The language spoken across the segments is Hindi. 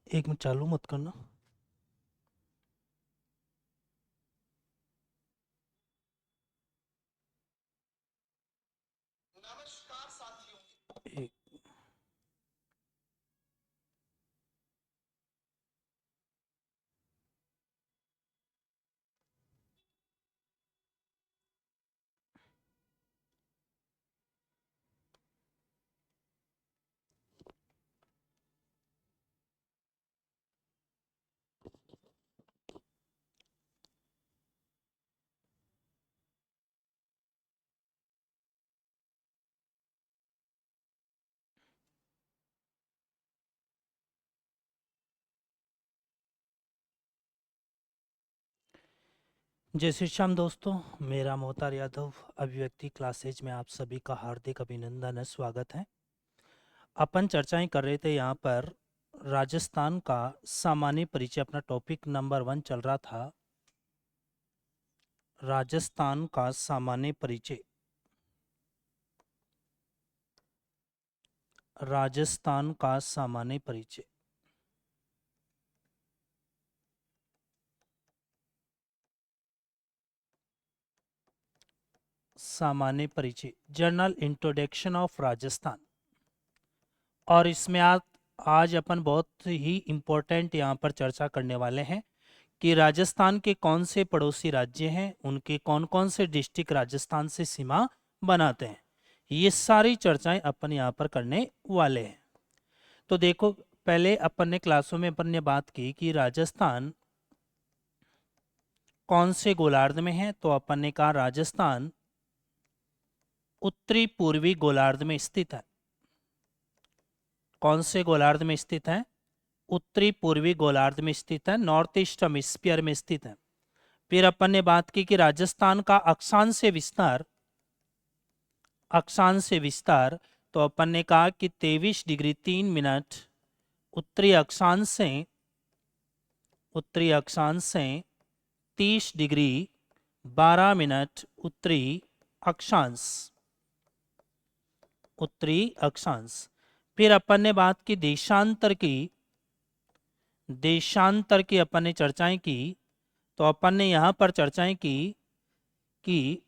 एक मिनट चालू मत करना। एक जय श्री श्याम दोस्तों, मेरा मोहतार यादव अभिव्यक्ति क्लासेज में आप सभी का हार्दिक अभिनंदन है, स्वागत है। अपन चर्चाएं कर रहे थे यहाँ पर राजस्थान का सामान्य परिचय, अपना टॉपिक नंबर 1 चल रहा था। राजस्थान का सामान्य परिचय, राजस्थान का सामान्य परिचय। सामान्य परिचय, जनरल इंट्रोडक्शन ऑफ राजस्थान। और इसमें आज अपन बहुत ही इम्पोर्टेंट यहाँ पर चर्चा करने वाले हैं कि राजस्थान के कौन से पड़ोसी राज्य हैं, उनके कौन कौन से डिस्ट्रिक्ट राजस्थान से सीमा बनाते हैं। ये सारी चर्चाएं अपन यहाँ पर करने वाले हैं। तो देखो, पहले अपन ने क्लासों में अपन ने बात की कि राजस्थान कौन से गोलार्ध में है, तो अपन ने कहा राजस्थान उत्तरी पूर्वी गोलार्ध में स्थित है। कौन से गोलार्ध में स्थित है? उत्तरी पूर्वी गोलार्ध में स्थित है, नॉर्थ ईस्ट हेमिस्फीयर में स्थित है। फिर अपन ने बात की कि राजस्थान का अक्षांश विस्तार, तो अपन ने कहा कि 23 डिग्री 3 मिनट उत्तरी अक्षांश से 30 डिग्री 12 मिनट उत्तरी अक्षांश। फिर अपन ने बात की देशांतर की अपन ने चर्चाएं की। तो अपन ने यहाँ पर चर्चाएं की कि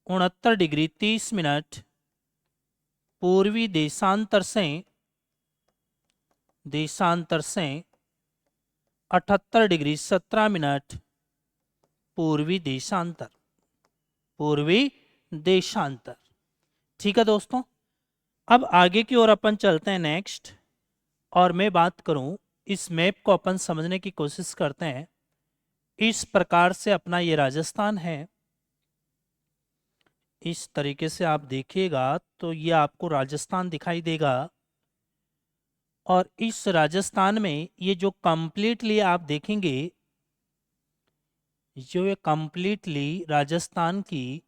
69 डिग्री 30 मिनट पूर्वी देशांतर से 78 डिग्री 17 मिनट पूर्वी देशांतर। ठीक है दोस्तों, अब आगे की ओर अपन चलते हैं नेक्स्ट। और मैं बात करूं, इस मैप को अपन समझने की कोशिश करते हैं। इस प्रकार से अपना ये राजस्थान है। इस तरीके से आप देखिएगा तो ये आपको राजस्थान दिखाई देगा। और इस राजस्थान में ये जो कंप्लीटली आप देखेंगे, जो ये कंप्लीटली राजस्थान की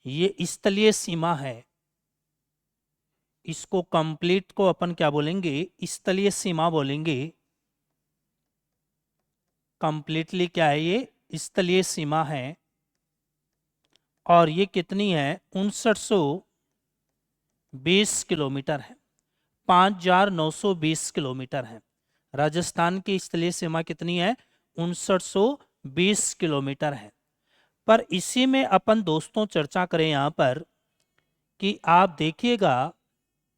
ये स्थलीय सीमा है, इसको कंप्लीट को अपन क्या बोलेंगे? स्थलीय सीमा बोलेंगे। कंप्लीटली क्या है? ये स्थलीय सीमा है। और ये कितनी है? 5920 किलोमीटर है। 5920 किलोमीटर है। राजस्थान की स्थलीय सीमा कितनी है? 5920 किलोमीटर है। पर इसी में अपन दोस्तों चर्चा करें यहाँ पर कि आप देखिएगा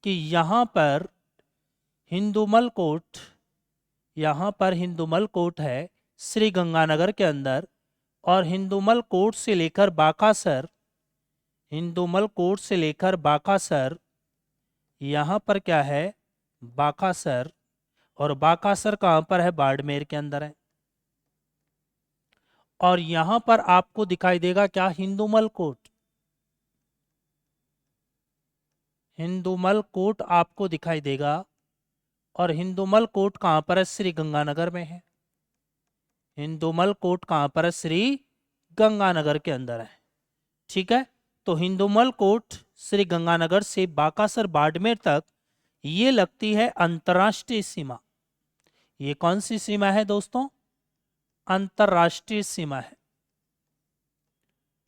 कि यहाँ पर हिंदुमल कोट है श्री गंगानगर के अंदर। और हिंदुमल कोट से लेकर बाकासर यहाँ पर क्या है? बाकासर। और बाकासर कहाँ पर है? बाड़मेर के अंदर है। और यहाँ पर आपको दिखाई देगा क्या? हिंदुमल कोट आपको दिखाई देगा। और हिंदुमल कोट कहाँ पर है? श्री गंगानगर में है। हिंदुमल कोट कहाँ पर है? श्री गंगानगर के अंदर है। ठीक है, तो हिंदुमल कोट श्री गंगानगर से बाकासर बाड़मेर तक ये लगती है अंतर्राष्ट्रीय सीमा। ये कौन सी सीमा है दोस्तों? अंतर्राष्ट्रीय सीमा है।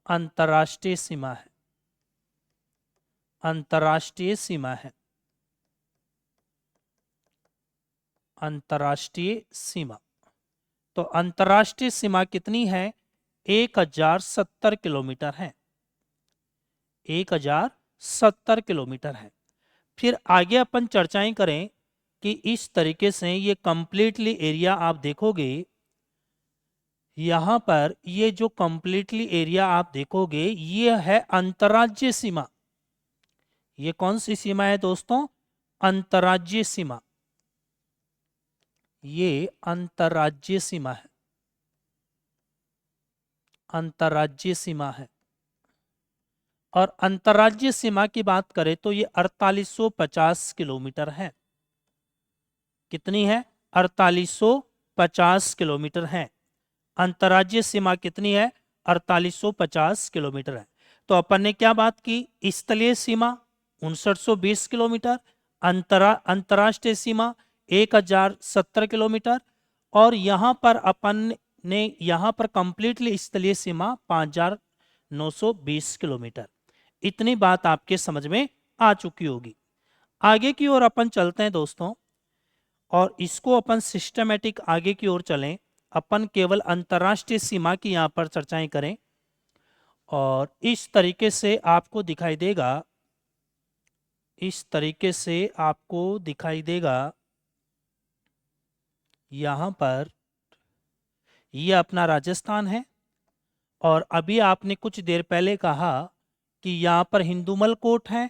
अंतर्राष्ट्रीय सीमा है। अंतर्राष्ट्रीय सीमा है। अंतर्राष्ट्रीय सीमा। तो अंतर्राष्ट्रीय सीमा कितनी है? 1070 किलोमीटर है। 1070 किलोमीटर है। फिर आगे अपन चर्चाएं करें कि इस तरीके से ये कंप्लीटली एरिया आप देखोगे, यहाँ पर ये जो कंप्लीटली एरिया आप देखोगे ये है अंतर्राज्यीय सीमा। ये कौन सी सीमा है दोस्तों? अंतर्राज्यीय सीमा। ये अंतर्राज्यीय सीमा है, अंतर्राज्यीय सीमा है। और अंतर्राज्यीय सीमा की बात करें तो ये 4850 किलोमीटर है। कितनी है? 4850 किलोमीटर है। अंतर्राज्यीय सीमा कितनी है? 4850 किलोमीटर है। तो अपन ने क्या बात की? स्थलीय सीमा 5920 किलोमीटर, अंतर्राष्ट्रीय सीमा 1070 किलोमीटर, और यहाँ पर अपन ने यहाँ पर कंप्लीटली स्थलीय सीमा 5920 किलोमीटर। इतनी बात आपके समझ में आ चुकी होगी। आगे की ओर अपन चलते हैं दोस्तों, और इसको अपन सिस्टमेटिक आगे की ओर चलें। अपन केवल अंतर्राष्ट्रीय सीमा की यहाँ पर चर्चाएं करें, और इस तरीके से आपको दिखाई देगा, इस तरीके से आपको दिखाई देगा यहाँ पर ये अपना राजस्थान है। और अभी आपने कुछ देर पहले कहा कि यहाँ पर हिंदुमल कोट है,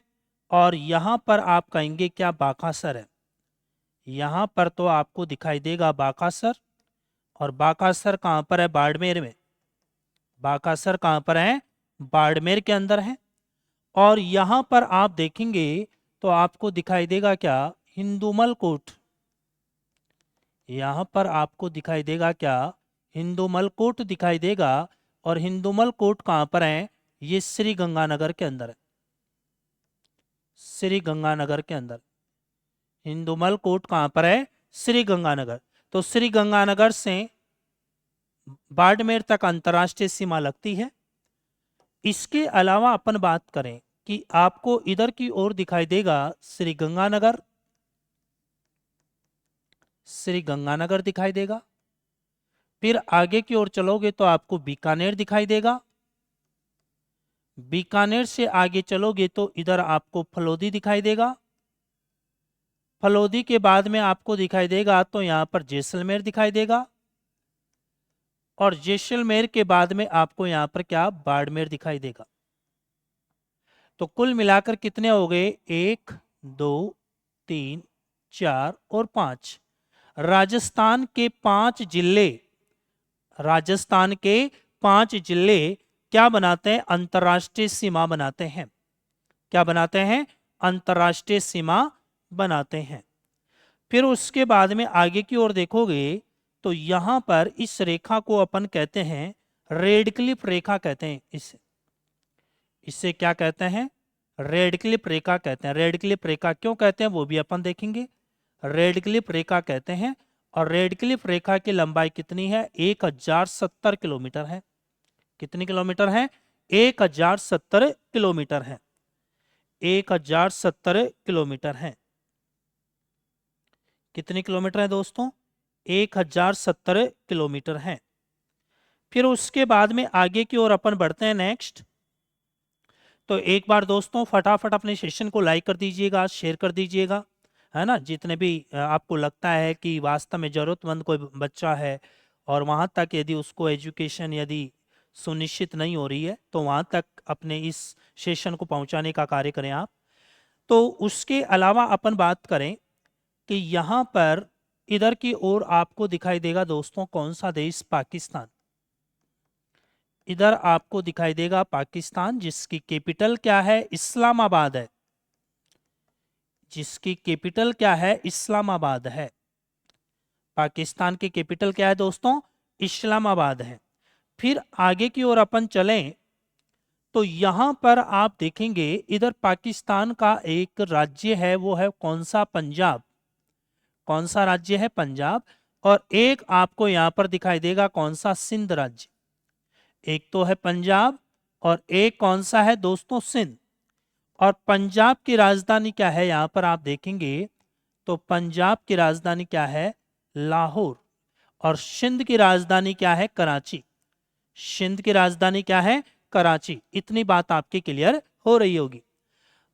और यहाँ पर आप कहेंगे क्या? बाकासर है। यहाँ पर तो आपको दिखाई देगा बाकासर, और बाकासर कहाँ पर है? बाड़मेर में। बाकासर कहाँ पर है? बाड़मेर के अंदर है। और यहाँ पर आप देखेंगे तो आपको दिखाई देगा क्या? हिंदुमल कोट। यहाँ पर आपको दिखाई देगा क्या? हिंदुमल कोट दिखाई देगा। और हिंदुमल कोट कहाँ पर है? ये श्री गंगानगर के अंदर है, श्री गंगानगर के अंदर। हिंदुमल कोट कहाँ पर है? श्री गंगानगर। तो श्री गंगानगर से बाड़मेर तक अंतर्राष्ट्रीय सीमा लगती है। इसके अलावा अपन बात करें कि आपको इधर की ओर दिखाई देगा श्री गंगानगर, श्री गंगानगर दिखाई देगा। फिर आगे की ओर चलोगे तो आपको बीकानेर दिखाई देगा। बीकानेर से आगे चलोगे तो इधर आपको फलोदी दिखाई देगा। फलोदी के बाद में आपको दिखाई देगा तो यहाँ पर जैसलमेर दिखाई देगा। और जैसलमेर के बाद में आपको यहाँ पर क्या? बाड़मेर दिखाई देगा। तो कुल मिलाकर कितने हो गए? 1 2 3 4 और 5। राजस्थान के 5 जिले, राजस्थान के 5 जिले क्या बनाते हैं? अंतर्राष्ट्रीय सीमा बनाते हैं। क्या बनाते हैं? अंतर्राष्ट्रीय सीमा बनाते हैं। फिर उसके बाद में आगे की ओर देखोगे तो यहां पर इस रेखा को अपन कहते हैं रेडक्लिफ रेखा कहते हैं। इससे क्या कहते हैं? रेडक्लिफ रेखा कहते हैं। रेडक्लिफ रेखा क्यों कहते हैं वो भी अपन देखेंगे। रेडक्लिफ रेखा कहते हैं। और रेडक्लिफ रेखा की लंबाई कितनी है? 1070 किलोमीटर है। कितनी किलोमीटर है? 1070 किलोमीटर है। 1070 किलोमीटर है। कितनी किलोमीटर है दोस्तों? 1070 किलोमीटर है। फिर उसके बाद में आगे की ओर अपन बढ़ते हैं नेक्स्ट। तो एक बार दोस्तों फटाफट अपने सेशन को लाइक कर दीजिएगा, शेयर कर दीजिएगा, है ना। जितने भी आपको लगता है कि वास्तव में ज़रूरतमंद कोई बच्चा है और वहाँ तक यदि उसको एजुकेशन यदि सुनिश्चित नहीं हो रही है तो वहाँ तक अपने इस सेशन को पहुँचाने का कार्य करें आप। तो उसके अलावा अपन बात करें कि यहाँ पर इधर की ओर आपको दिखाई देगा दोस्तों कौन सा देश? पाकिस्तान। इधर आपको दिखाई देगा पाकिस्तान, जिसकी कैपिटल क्या है? इस्लामाबाद है। जिसकी कैपिटल क्या है? इस्लामाबाद है। पाकिस्तान की कैपिटल क्या है दोस्तों? इस्लामाबाद है। फिर आगे की ओर अपन चलें तो यहां पर आप देखेंगे इधर पाकिस्तान का एक राज्य है, वो है कौन सा? पंजाब। कौन सा राज्य है? पंजाब। और एक आपको यहां पर दिखाई देगा कौन सा? सिंध राज्य। एक तो है पंजाब और एक कौन सा है दोस्तों? सिंध। और पंजाब की राजधानी क्या है? यहां पर आप देखेंगे तो पंजाब की राजधानी क्या है? लाहौर। और सिंध की राजधानी क्या है? कराची। सिंध की राजधानी क्या है? कराची। इतनी बात आपकी क्लियर हो रही होगी।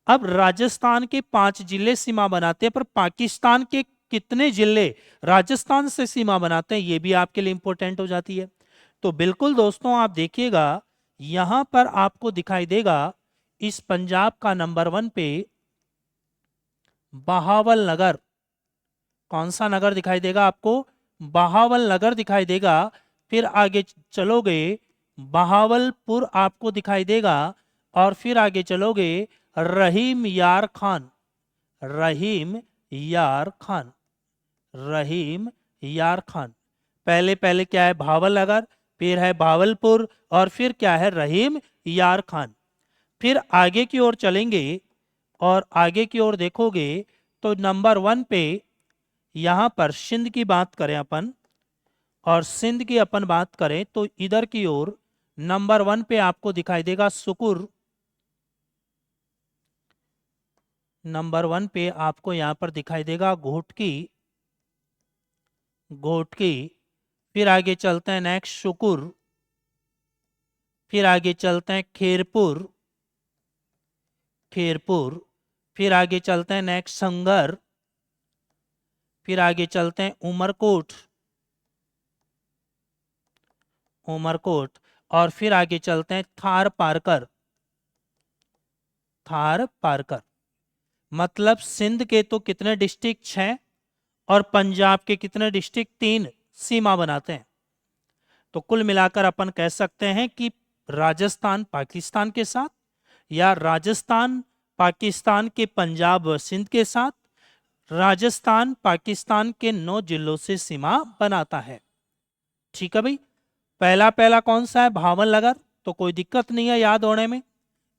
अब राजस्थान के 5 जिले सीमा बनाते हैं, पर पाकिस्तान के कितने जिले राजस्थान से सीमा बनाते हैं, ये भी आपके लिए इंपॉर्टेंट हो जाती है। तो बिल्कुल दोस्तों आप देखिएगा, यहां पर आपको दिखाई देगा इस पंजाब का नंबर 1 पे बहावल नगर। कौन सा नगर दिखाई देगा आपको? बहावल नगर दिखाई देगा। फिर आगे चलोगे, बहावलपुर आपको दिखाई देगा। और फिर आगे चलोगे, रहीम यार खान। रहीम यार खान। रहीम यार खान। पहले पहले क्या है? भावल नगर, फिर है भावलपुर, और फिर क्या है? रहीम यार खान। फिर आगे की ओर चलेंगे और आगे की ओर देखोगे तो नंबर 1 पे यहां पर सिंध की बात करें अपन, और सिंध की अपन बात करें तो इधर की ओर नंबर 1 पे आपको दिखाई देगा सुकुर। नंबर 1 पे आपको यहां पर दिखाई देगा घोटकी। घोटकी। फिर आगे चलते हैं नेक्स्ट शुकुर। फिर आगे चलते हैं खेरपुर। खेरपुर। फिर आगे चलते हैं नेक्स्ट संगर। फिर आगे चलते हैं उमरकोट। उमरकोट। और फिर आगे चलते हैं थार पारकर। थार पारकर। मतलब सिंध के तो कितने डिस्ट्रिक्ट? 6। और पंजाब के कितने डिस्ट्रिक्ट? 3 सीमा बनाते हैं। तो कुल मिलाकर अपन कह सकते हैं कि राजस्थान पाकिस्तान के साथ, या राजस्थान पाकिस्तान के पंजाब व सिंध के साथ, राजस्थान पाकिस्तान के 9 जिलों से सीमा बनाता है। ठीक है भाई। पहला पहला कौन सा है? भावल नगर। तो कोई दिक्कत नहीं है याद होने में।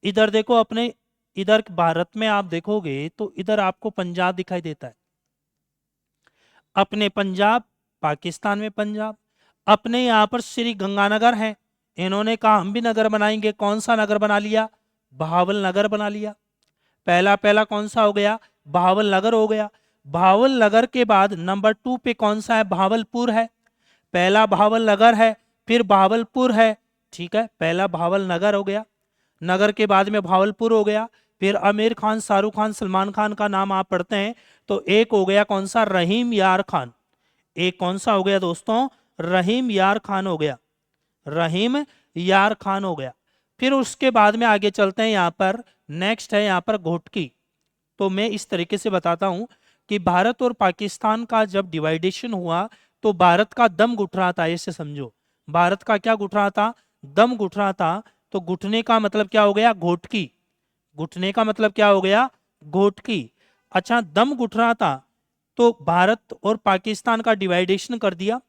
इधर देखो अपने, इधर भारत में आप देखोगे तो इधर आपको पंजाब दिखाई देता है। अपने पंजाब, पाकिस्तान में पंजाब। अपने यहाँ पर श्री गंगानगर है, इन्होंने कहा हम भी नगर बनाएंगे। कौन सा नगर बना लिया? बहावल नगर बना लिया। पहला पहला कौन सा हो गया? बहावल नगर हो गया। बहावल नगर के बाद नंबर 2 पे कौन सा है? भावलपुर है। पहला बहावल नगर है, फिर भावलपुर है। ठीक है, पहला भावल नगर हो गया, नगर के बाद में भावलपुर हो गया। फिर आमिर खान, शाहरुख खान, सलमान खान का नाम आप पढ़ते हैं तो एक हो गया कौन सा? रहीम यार खान। एक कौन सा हो गया दोस्तों? रहीम यार खान हो गया। रहीम यार खान हो गया। फिर उसके बाद में आगे चलते हैं, यहां पर नेक्स्ट है यहां पर घोटकी। तो मैं इस तरीके से बताता हूं कि भारत और पाकिस्तान का जब डिवाइडेशन हुआ तो भारत का दम घुट रहा था, ऐसे समझो। भारत का क्या घुट रहा था? दम घुट रहा था। तो घुटने का मतलब क्या हो गया? घोटकी। घुटने का मतलब क्या हो गया? घोटकी। अच्छा, दम घुट रहा था तो भारत और पाकिस्तान का डिवाइडेशन कर दिया,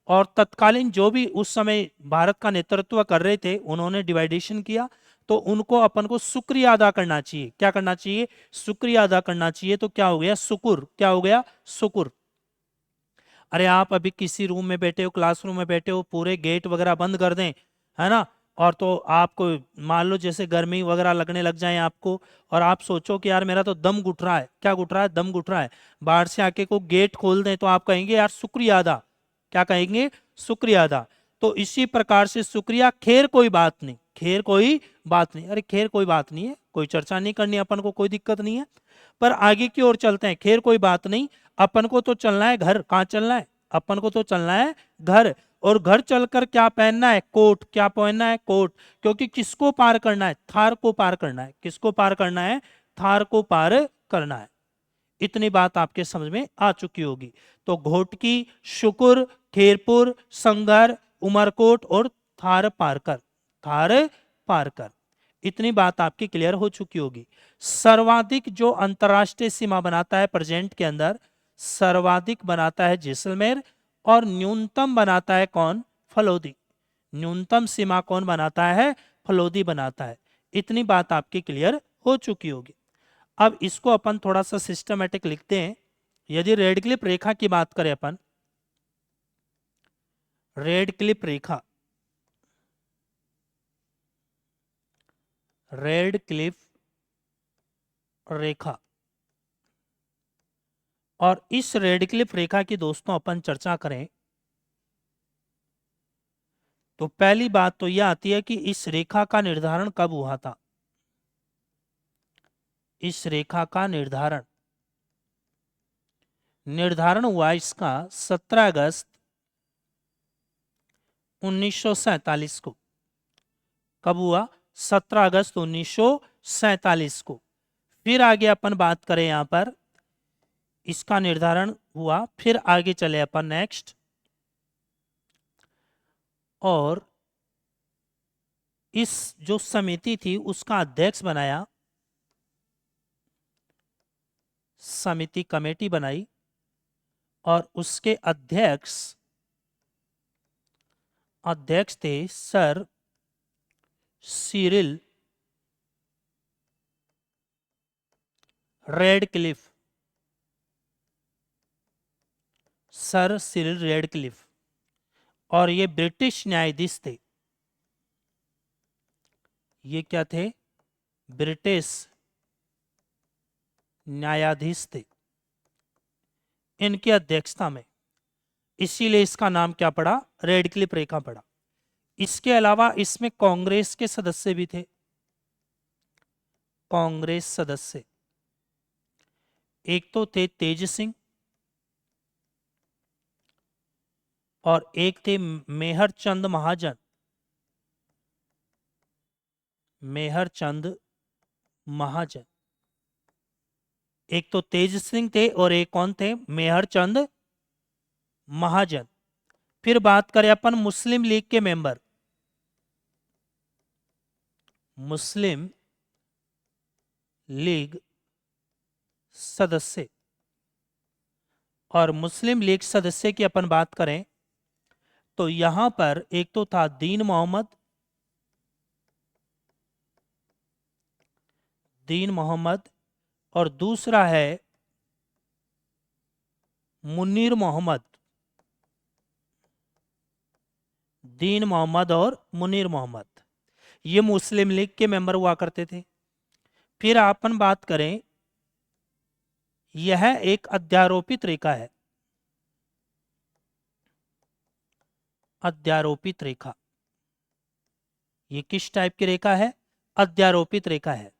और तत्कालीन जो भी उस समय भारत का नेतृत्व कर रहे थे उन्होंने डिवाइडेशन किया। तो उनको अपन को शुक्रिया अदा करना चाहिए। क्या करना चाहिए? शुक्रिया अदा करना चाहिए। तो क्या हो गया? शुकुर। क्या हो गया? शुकुर। अरे आप अभी किसी रूम में बैठे हो, क्लासरूम में बैठे हो, पूरे गेट वगैरह बंद कर दें, है ना, और तो आपको मान लो जैसे गर्मी वगैरह लगने लग जाए आपको, और आप सोचो कि यार मेरा तो दम घुट रहा है। क्या घुट रहा है? दम घुट रहा है। बाहर से आके को गेट खोल दें तो आप कहेंगे यार शुक्रिया अदा। क्या कहेंगे? शुक्रिया अदा। तो इसी प्रकार से शुक्रिया, खैर कोई बात नहीं, खैर कोई बात नहीं। अरे खैर कोई बात नहीं है, कोई चर्चा नहीं करनी अपन को, कोई दिक्कत नहीं है। पर आगे की ओर चलते हैं। खैर कोई बात नहीं, अपन को तो चलना है घर। कहाँ चलना है? अपन को तो चलना है घर। और घर चलकर क्या पहनना है? कोट। क्या पहनना है? कोट। क्योंकि किसको पार करना है? थार को पार करना है। किसको पार करना है? थार को पार करना है। इतनी बात आपके समझ में आ चुकी होगी। तो घोटकी, शुकुर, खेरपुर, संगर, उमरकोट और थार पारकर। थार पारकर। इतनी बात आपकी क्लियर हो चुकी होगी। सर्वाधिक जो अंतरराष्ट्रीय सीमा बनाता है प्रेजेंट के अंदर, सर्वाधिक बनाता है जैसलमेर, और न्यूनतम बनाता है कौन? फलोदी। न्यूनतम सीमा कौन बनाता है? फलोदी बनाता है। इतनी बात आपकी क्लियर हो चुकी होगी। अब इसको अपन थोड़ा सा सिस्टमेटिक लिखते हैं। यदि रेड क्लिप रेखा की बात करें अपन, रेड क्लिप रेखा, रेड क्लिफ रेखा, और इस रेड क्लिफ रेखा की दोस्तों अपन चर्चा करें तो पहली बात तो यह आती है कि इस रेखा का निर्धारण कब हुआ था। इस रेखा का निर्धारण हुआ इसका 17 अगस्त 1947 को। कब हुआ? 17 अगस्त 1947 को। फिर आगे अपन बात करें यहां पर इसका निर्धारण हुआ, फिर आगे चले अपन नेक्स्ट, और इस जो समिति थी उसका अध्यक्ष बनाया, समिति कमेटी बनाई और उसके अध्यक्ष थे sir Cyril Radcliffe. Sir Cyril Radcliffe, और ये ब्रिटिश न्यायाधीश थे। ये क्या थे? ब्रिटिश न्यायाधीश थे इनकी अध्यक्षता में, इसीलिए इसका नाम क्या पड़ा? रेडक्लिफ रेखा पड़ा। इसके अलावा इसमें कांग्रेस के सदस्य भी थे। कांग्रेस सदस्य एक तो थे तेज सिंह और एक थे मेहर चंद महाजन। मेहर चंद महाजन, एक तो तेज सिंह थे और एक कौन थे? मेहर चंद महाजन। फिर बात करें अपन मुस्लिम लीग के मेंबर, मुस्लिम लीग सदस्य, और मुस्लिम लीग सदस्य की अपन बात करें तो यहां पर एक तो था दीन मोहम्मद और दूसरा है मुनीर मोहम्मद। दीन मोहम्मद और मुनीर मोहम्मद, ये मुस्लिम लीग के मेंबर हुआ करते थे। फिर अपन बात करें, यह एक अध्यारोपित रेखा है। अध्यारोपित रेखा, ये किस टाइप की रेखा है? अध्यारोपित रेखा है।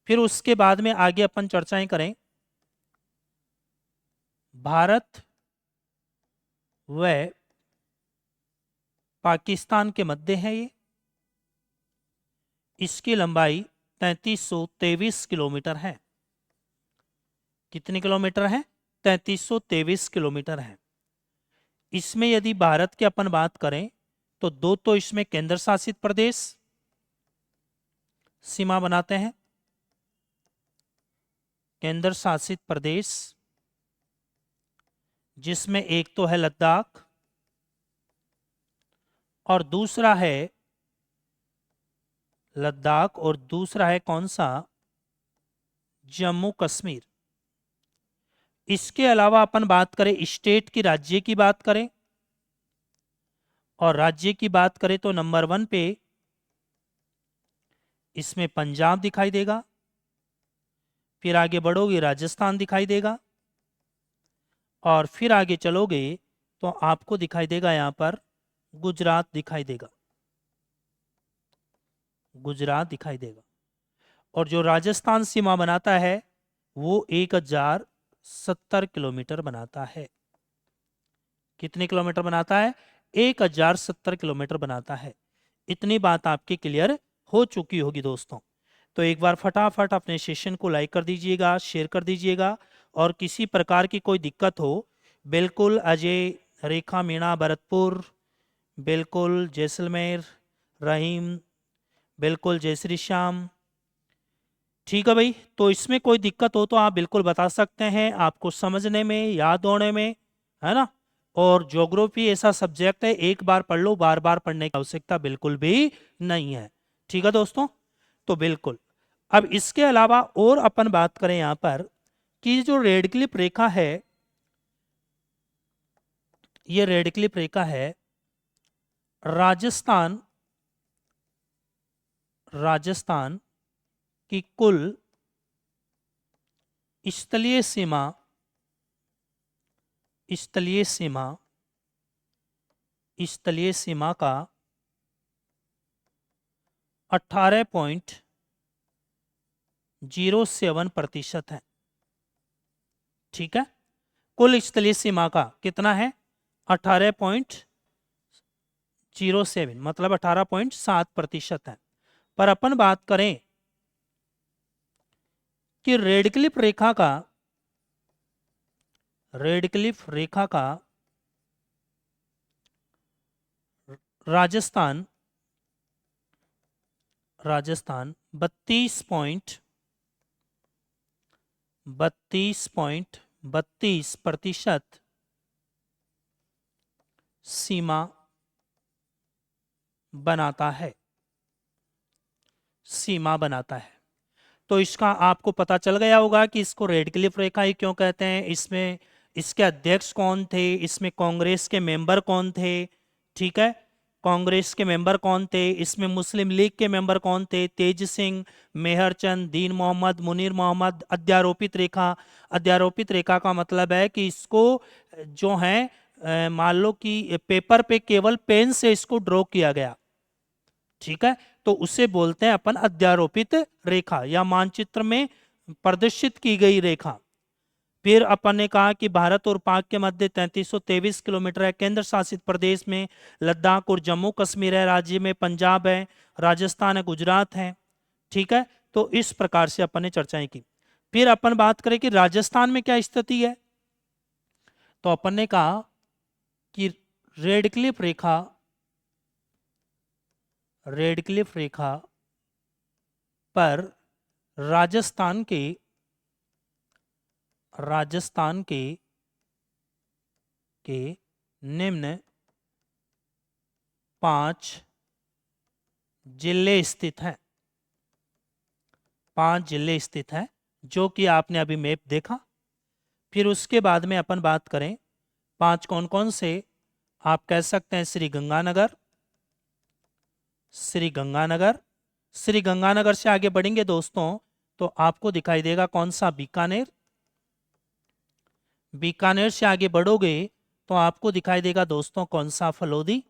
फिर उसके बाद में आगे अपन चर्चाएं करें, भारत व पाकिस्तान के मध्य है ये। इसकी लंबाई 3323 किलोमीटर है। कितने किलोमीटर है? 3323 किलोमीटर है। इसमें यदि भारत की अपन बात करें तो दो तो इसमें केंद्र शासित प्रदेश सीमा बनाते हैं। केंद्र शासित प्रदेश जिसमें एक तो है लद्दाख और दूसरा है कौन सा? जम्मू कश्मीर। इसके अलावा अपन बात करें स्टेट की, राज्य की बात करें, और राज्य की बात करें तो नंबर 1 पे इसमें पंजाब दिखाई देगा। फिर आगे बढ़ोगे राजस्थान दिखाई देगा, और फिर आगे चलोगे तो आपको दिखाई देगा यहां पर गुजरात दिखाई देगा। गुजरात दिखाई देगा। और जो राजस्थान सीमा बनाता है वो 1070 किलोमीटर बनाता है। कितने किलोमीटर बनाता है? 1070 किलोमीटर बनाता है। इतनी बात आपकी क्लियर हो चुकी होगी दोस्तों। तो एक बार फटाफट अपने सेशन को लाइक कर दीजिएगा, शेयर कर दीजिएगा, और किसी प्रकार की कोई दिक्कत हो बिल्कुल अजय, रेखा, मीणा, भरतपुर, बिल्कुल जैसलमेर, रहीम, बिल्कुल जय श्री श्याम। ठीक है भाई, तो इसमें कोई दिक्कत हो तो आप बिल्कुल बता सकते हैं, आपको समझने में, याद होने में, है ना। और ज्योग्राफी ऐसा सब्जेक्ट है, एक बार पढ़ लो, बार बार पढ़ने की आवश्यकता बिल्कुल भी नहीं है। ठीक है दोस्तों, तो बिल्कुल। अब इसके अलावा और अपन बात करें यहां पर कि जो रेडक्लिफ रेखा है, ये रेडक्लिफ रेखा है राजस्थान की कुल स्थलीय सीमा स्थलीय सीमा, स्थलीय सीमा का 18.07% है। ठीक है, कुल स्थलीय सीमा का कितना है? 18.07, मतलब 18.7% है। पर अपन बात करें कि रेडक्लिफ रेखा का, रेडक्लिफ रेखा का राजस्थान, राजस्थान 32.32% सीमा बनाता है, सीमा बनाता है। तो इसका आपको पता चल गया होगा कि इसको रेडक्लिफ रेखा ही क्यों कहते हैं। इसमें इसके अध्यक्ष कौन थे, इसमें कांग्रेस के मेंबर कौन थे, ठीक है, कांग्रेस के मेंबर कौन थे, इसमें मुस्लिम लीग के मेंबर कौन थे, तेज सिंह, मेहरचंद, दीन मोहम्मद, मुनीर मोहम्मद। अध्यारोपित रेखा, अध्यारोपित रेखा का मतलब है कि इसको जो है मान लो कि पेपर पे केवल पेन से इसको ड्रॉ किया गया, ठीक है, तो उसे बोलते हैं अपन अध्यारोपित रेखा या मानचित्र में प्रदर्शित की गई रेखा। फिर अपन ने कहा कि भारत और पाक के मध्य 3323 किलोमीटर है। केंद्र शासित प्रदेश में लद्दाख और जम्मू कश्मीर है, राज्य में पंजाब है, राजस्थान है, गुजरात है। ठीक है, तो इस प्रकार से अपन ने चर्चाएं की। फिर अपन बात करें कि राजस्थान में क्या स्थिति है, तो अपन ने कहा कि रेडक्लिफ रेखा, रेडक्लिफ रेखा पर राजस्थान के, राजस्थान के निम्न 5 जिले स्थित हैं, 5 जिले स्थित हैं, जो कि आपने अभी मैप देखा। फिर उसके बाद में अपन बात करें 5 कौन कौन से, आप कह सकते हैं श्री गंगानगर, श्री गंगानगर, श्री गंगानगर से आगे बढ़ेंगे दोस्तों तो आपको दिखाई देगा कौन सा, बीकानेर, बीकानेर से आगे बढ़ोगे तो आपको दिखाई देगा दोस्तों कौन सा, फलोदी,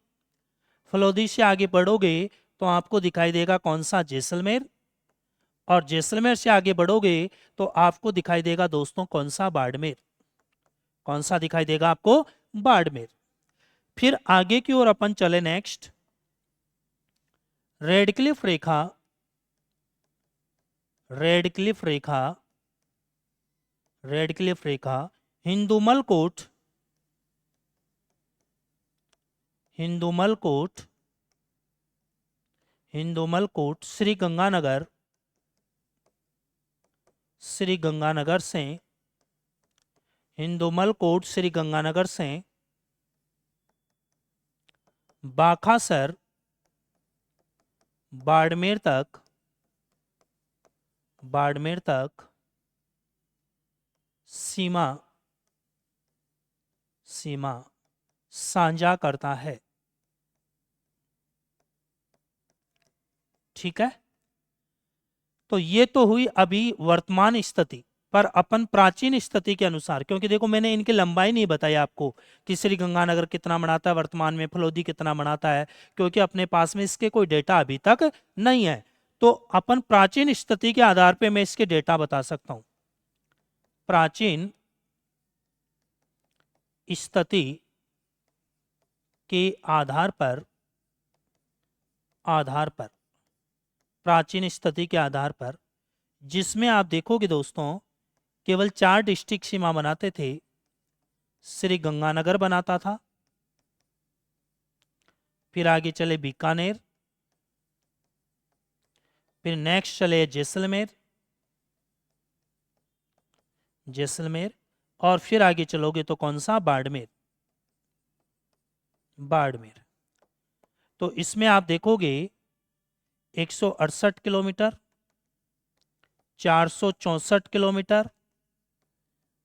फलोदी से आगे बढ़ोगे तो आपको दिखाई देगा कौन सा, जैसलमेर, और जैसलमेर से आगे बढ़ोगे तो आपको दिखाई देगा दोस्तों कौन सा, बाड़मेर, कौन सा दिखाई देगा आपको, बाड़मेर। फिर आगे की ओर अपन चले, नेक्स्ट रेडक्लिफ रेखा, रेडक्लिफ रेखा, रेडक्लिफ रेखा Hindumalkot, Hindumalkot, Hindumalkot Sri Ganganagar, Sri Ganganagar से, हिंदुमल कोट श्री गंगानगर से बाखासर, बाड़मेर तक, बाड़मेर तक सीमा, सीमा साझा करता है। ठीक है, तो ये तो हुई अभी वर्तमान स्थिति। पर अपन प्राचीन स्थिति के अनुसार, क्योंकि देखो मैंने इनकी लंबाई नहीं बताई आपको कि श्री गंगानगर कितना बनाता है वर्तमान में, फलोदी कितना बनाता है, क्योंकि अपने पास में इसके कोई डेटा अभी तक नहीं है। तो अपन प्राचीन स्थिति के आधार पे मैं इसके डेटा बता सकता हूं। प्राचीन स्थिति के आधार पर, आधार पर, प्राचीन स्थिति के आधार पर, जिसमें आप देखोगे दोस्तों केवल 4 डिस्ट्रिक्ट सीमा बनाते थे। श्री गंगानगर बनाता था, फिर आगे चले बीकानेर, फिर नेक्स्ट चले जैसलमेर, जैसलमेर, और फिर आगे चलोगे तो कौन सा, बाड़मेर, बाड़मेर। तो इसमें आप देखोगे 168 किलोमीटर, 464 किलोमीटर,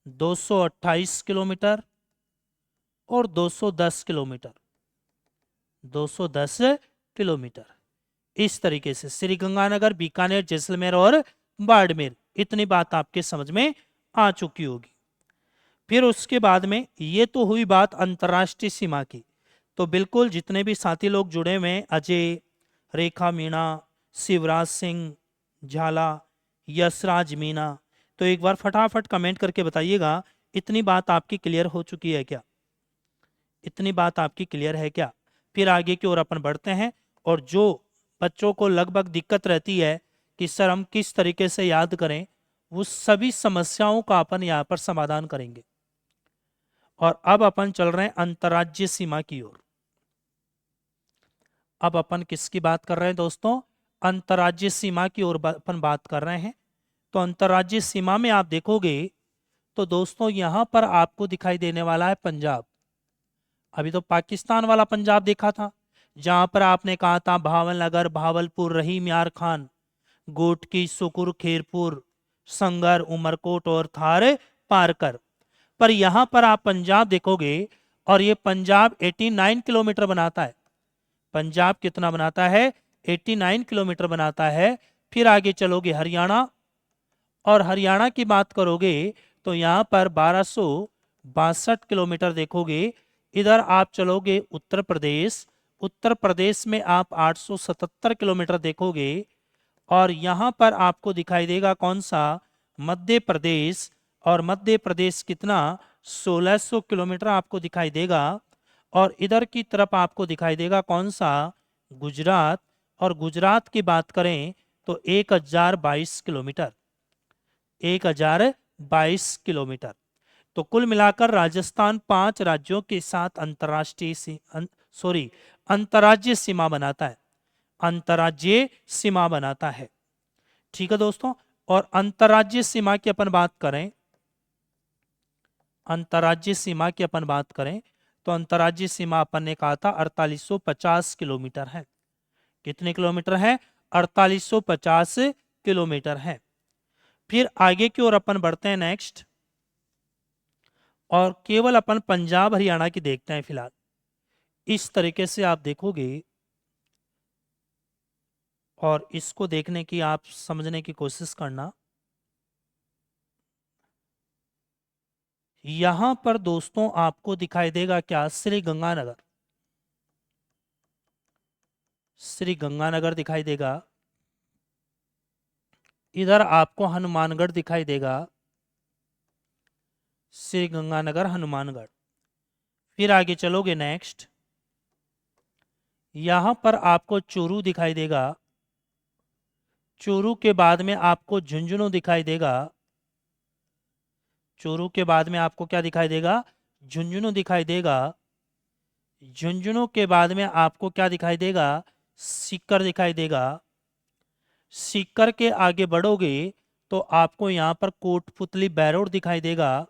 228 किलोमीटर और 210 किलोमीटर, 210 किलोमीटर। इस तरीके से श्री गंगानगर, बीकानेर, जैसलमेर और बाड़मेर, इतनी बात आपके समझ में आ चुकी होगी। फिर उसके बाद में ये तो हुई बात अंतर्राष्ट्रीय सीमा की। तो बिल्कुल जितने भी साथी लोग जुड़े हुए हैं, अजय, रेखा मीणा, शिवराज सिंह झाला, यशराज मीना, तो एक बार फटाफट कमेंट करके बताइएगा इतनी बात आपकी क्लियर हो चुकी है क्या? इतनी बात आपकी क्लियर है क्या? फिर आगे की ओर अपन बढ़ते हैं। और जो बच्चों को लगभग दिक्कत रहती है कि सर हम किस तरीके से याद करें, वो सभी समस्याओं का अपन यहाँ पर समाधान करेंगे। और अब अपन चल रहे हैं अंतर्राज्यीय सीमा की ओर। अब अपन किसकी बात कर रहे हैं दोस्तों? अंतर्राज्यीय सीमा की ओर अपन बात कर रहे हैं। तो अंतर्राज्यीय सीमा में आप देखोगे तो दोस्तों यहां पर आपको दिखाई देने वाला है पंजाब। अभी तो पाकिस्तान वाला पंजाब देखा था, जहां पर आपने कहा था भावनगर, भावलपुर, रहीम यार खान, गोटकी, सुकुर, खेरपुर, संगर, उमरकोट और थार पारकर। पर यहां पर आप पंजाब देखोगे और ये पंजाब 89 किलोमीटर बनाता है। पंजाब कितना बनाता है? 89 किलोमीटर बनाता है। फिर आगे चलोगे हरियाणा, और हरियाणा की बात करोगे तो यहाँ पर 1262 किलोमीटर देखोगे। इधर आप चलोगे उत्तर प्रदेश, उत्तर प्रदेश में आप 877 किलोमीटर देखोगे। और यहाँ पर आपको दिखाई देगा कौन सा? मध्य प्रदेश। और मध्य प्रदेश कितना? 1600 किलोमीटर आपको दिखाई देगा। और इधर की तरफ आपको दिखाई देगा कौन सा? गुजरात। और गुजरात की बात करें तो 1022 किलोमीटर, 1022 किलोमीटर। तो कुल मिलाकर राजस्थान 5 राज्यों के साथ अंतर्राज्यीय सीमा बनाता है, अंतर्राज्यीय सीमा बनाता है। ठीक है दोस्तों। और अंतर्राज्यीय सीमा की अपन बात करें, अंतर्राज्यीय सीमा की अपन बात करें तो अंतर्राज्यीय सीमा अपन ने कहा था 4850 किलोमीटर है। कितने किलोमीटर है? 4850 किलोमीटर है। फिर आगे की ओर अपन बढ़ते हैं नेक्स्ट, और केवल अपन पंजाब हरियाणा की देखते हैं फिलहाल। इस तरीके से आप देखोगे और इसको देखने की, आप समझने की कोशिश करना। यहां पर दोस्तों आपको दिखाई देगा क्या? श्री गंगानगर, श्री गंगानगर दिखाई देगा। इधर आपको हनुमानगढ़ दिखाई देगा, श्री गंगानगर, हनुमानगढ़। फिर आगे चलोगे नेक्स्ट, यहां पर आपको चूरू दिखाई देगा। चूरू के बाद में आपको झुंझुनू दिखाई देगा। चूरू के बाद में आपको क्या दिखाई देगा? झुंझुनू दिखाई देगा। झुंझुनू के बाद में आपको क्या दिखाई देगा? सीकर दिखाई देगा। सीकर के आगे बढ़ोगे तो आपको यहाँ पर कोटपुतली बहरोड दिखाई देगा।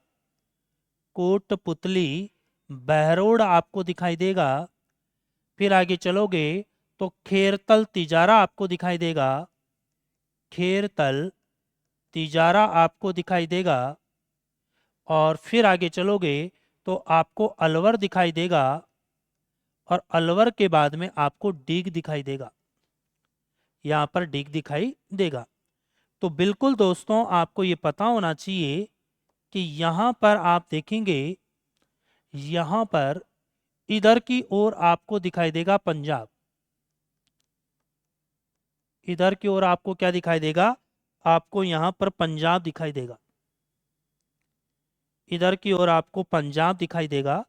कोटपुतली बहरोड आपको दिखाई देगा। फिर आगे चलोगे तो खेरतल तिजारा आपको दिखाई देगा। खेरतल तिजारा आपको दिखाई देगा। और फिर आगे चलोगे तो आपको अलवर दिखाई देगा। और अलवर के बाद में आपको डीग दिखाई देगा, यहाँ पर डीग दिखाई देगा। तो बिल्कुल दोस्तों आपको ये पता होना चाहिए कि यहाँ पर आप देखेंगे, यहाँ पर इधर की ओर आपको दिखाई देगा पंजाब। इधर की ओर आपको क्या दिखाई देगा? आपको यहाँ पर पंजाब दिखाई देगा। इधर की ओर आपको पंजाब दिखाई देगा।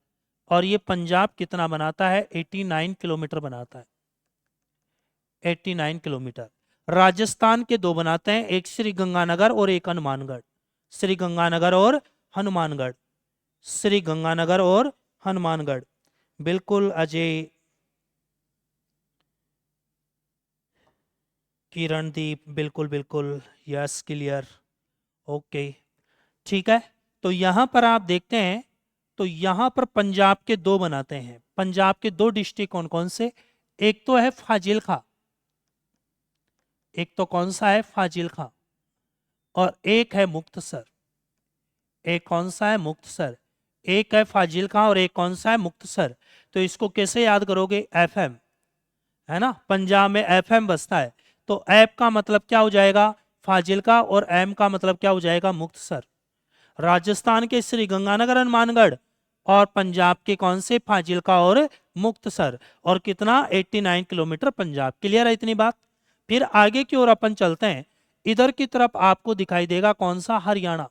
और ये पंजाब कितना बनाता है? 89 किलोमीटर बनाता है, 89 किलोमीटर। राजस्थान के 2 बनाते हैं, एक श्री गंगानगर और एक हनुमानगढ़। श्री गंगानगर और हनुमानगढ़, श्री गंगानगर और हनुमानगढ़। बिल्कुल अजय, किरणदीप, बिल्कुल बिल्कुल, यस क्लियर, ओके, ठीक है। तो यहां पर आप देखते हैं तो यहां पर पंजाब के 2 बनाते हैं। पंजाब के 2 डिस्ट्रिक्ट कौन कौन से? एक तो है फाजिलका, एक तो कौन सा है? फाजिलका। और एक है मुक्तसर। एक कौन सा है? मुक्तसर। एक है फाजिलका और एक कौन सा है? मुक्तसर। तो इसको कैसे याद करोगे? एफएम, है ना, पंजाब में एफएम बसता है। तो एफ का मतलब क्या हो जाएगा? फाजिलका, और एम का मतलब क्या हो जाएगा? मुक्तसर। राजस्थान के श्री गंगानगर हनुमानगढ़, और पंजाब के कौन से, फाजिल्का और मुक्तसर, और कितना 89 किलोमीटर पंजाब। क्लियर है इतनी बात। फिर आगे की ओर अपन चलते हैं। इधर की तरफ आपको दिखाई देगा कौन सा, हरियाणा।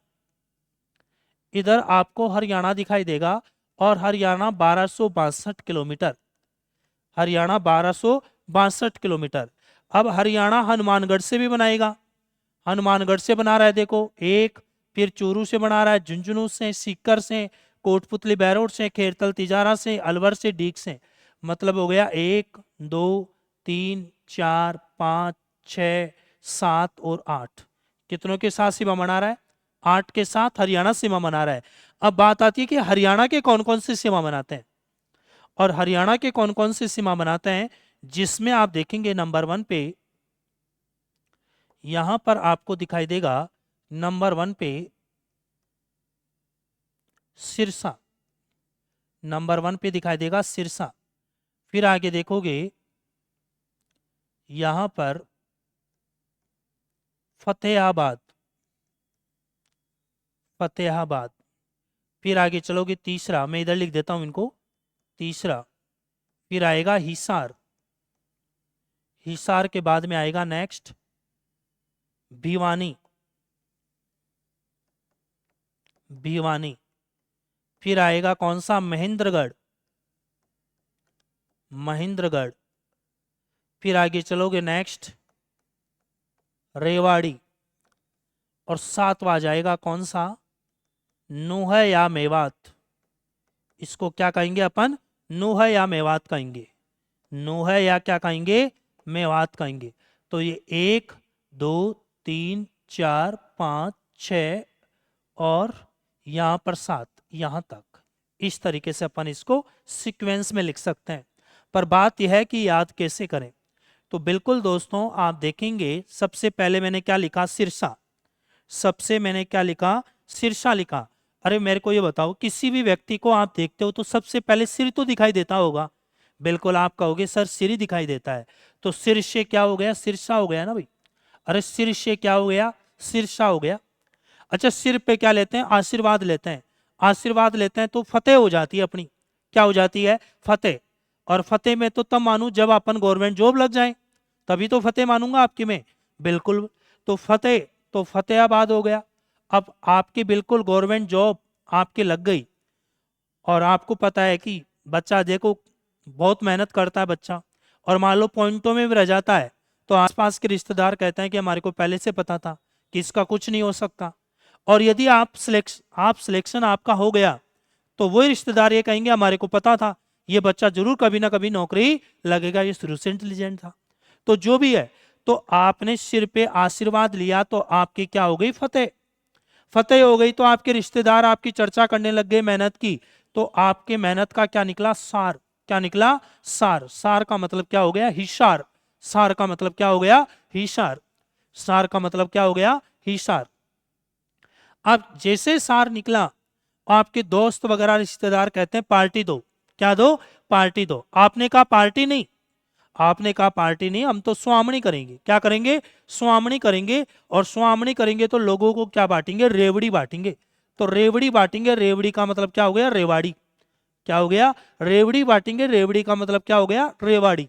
इधर आपको हरियाणा दिखाई देगा, और हरियाणा 1262 किलोमीटर, हरियाणा 1262 किलोमीटर। अब हरियाणा हनुमानगढ़ से भी बनाएगा, हनुमानगढ़ से बना रहा है देखो एक, फिर चूरू से बना रहा है, झुंझुनू से, सीकर से, कोटपुतली बैरोड से, खेरतल तिजारा से, अलवर से, डीग से। मतलब हो गया 1 2 3 4 5 6 7 और 8। कितनों के साथ सीमा मना रहा है, 8 के साथ हरियाणा सीमा मना रहा है। अब बात आती है कि हरियाणा के कौन कौन से सीमा मनाते हैं, और हरियाणा के कौन कौन से सीमा मनाते हैं, जिसमें आप देखेंगे नंबर 1 पे, यहां पर आपको दिखाई देगा नंबर 1 पे सिरसा, नंबर 1 पे दिखाई देगा सिरसा। फिर आगे देखोगे यहां पर फतेहाबाद, फतेहाबाद। फिर आगे चलोगे तीसरा, मैं इधर लिख देता हूं इनको, तीसरा। फिर आएगा हिसार, हिसार के बाद में आएगा नेक्स्ट भिवानी, भिवानी। फिर आएगा कौन सा, महेंद्रगढ़, महेंद्रगढ़। फिर आगे चलोगे नेक्स्ट रेवाड़ी, और सातवां जाएगा कौन सा, नूह या मेवात। इसको क्या कहेंगे अपन, नूह या मेवात कहेंगे, नूह या क्या कहेंगे, मेवात कहेंगे। तो ये 1 2 3 4 5 6 और यहां पर 7, यहां तक। इस तरीके से अपन इसको सीक्वेंस में लिख सकते हैं। पर बात यह है कि याद कैसे करें। तो बिल्कुल दोस्तों आप देखेंगे, सबसे पहले मैंने क्या लिखा, सिरसा। सबसे मैंने क्या लिखा, सिरसा लिखा। अरे मेरे को ये बताओ, किसी भी व्यक्ति को आप देखते हो तो सबसे पहले सिर तो दिखाई देता होगा। बिल्कुल आप कहोगे सर सिर ही दिखाई देता है, तो सिर से क्या हो गया, सिरसा हो गया ना भाई। अरे सिर से क्या हो गया, सिरसा हो गया। अच्छा सिर पे क्या लेते हैं, आशीर्वाद लेते हैं, आशीर्वाद लेते हैं तो फतेह हो जाती है अपनी, क्या हो जाती है, फतेह। और फतेह में तो तब मानू जब अपन गवर्नमेंट जॉब लग जाए, तभी तो फतेह मानूंगा आपकी में। बिल्कुल, तो फतेह, तो फतेहाबाद हो गया। अब आपकी बिल्कुल गवर्नमेंट जॉब आपकी लग गई, और आपको पता है कि बच्चा देखो बहुत मेहनत करता है बच्चा, और मान लो पॉइंटों में भी रह जाता है, तो आसपास के रिश्तेदार कहते हैं कि हमारे को पहले से पता था कि इसका कुछ नहीं हो सकता। और यदि आप सिलेक्शन आपका हो गया, तो वही रिश्तेदार ये कहेंगे हमारे को पता था ये बच्चा जरूर कभी ना कभी नौकरी लगेगा, ये शुरू से इंटेलिजेंट था। तो जो भी है, तो आपने सिर पे आशीर्वाद लिया तो आपकी क्या हो गई, फतेह। फतेह हो गई तो आपके रिश्तेदार आपकी चर्चा करने लग गए मेहनत की, तो आपके मेहनत का क्या निकला, सार। क्या निकला, सार। सार का मतलब क्या हो गया, हिसार। सार का मतलब क्या हो गया, हिसार। सार का मतलब क्या हो गया, हिसार। अब जैसे सार निकला, आपके दोस्त वगैरह रिश्तेदार कहते हैं पार्टी दो, क्या दो, पार्टी दो। आपने कहा पार्टी नहीं, आपने कहा पार्टी नहीं, हम तो स्वामणी करेंगे। क्या करेंगे, स्वामणी करेंगे। और स्वामणी करेंगे तो लोगों को क्या बांटेंगे, रेवड़ी बांटेंगे। तो रेवड़ी बांटेंगे, रेवड़ी का मतलब क्या हो गया, रेवाड़ी। क्या हो गया, रेवड़ी बांटेंगे, रेवड़ी का मतलब क्या हो गया, रेवाड़ी।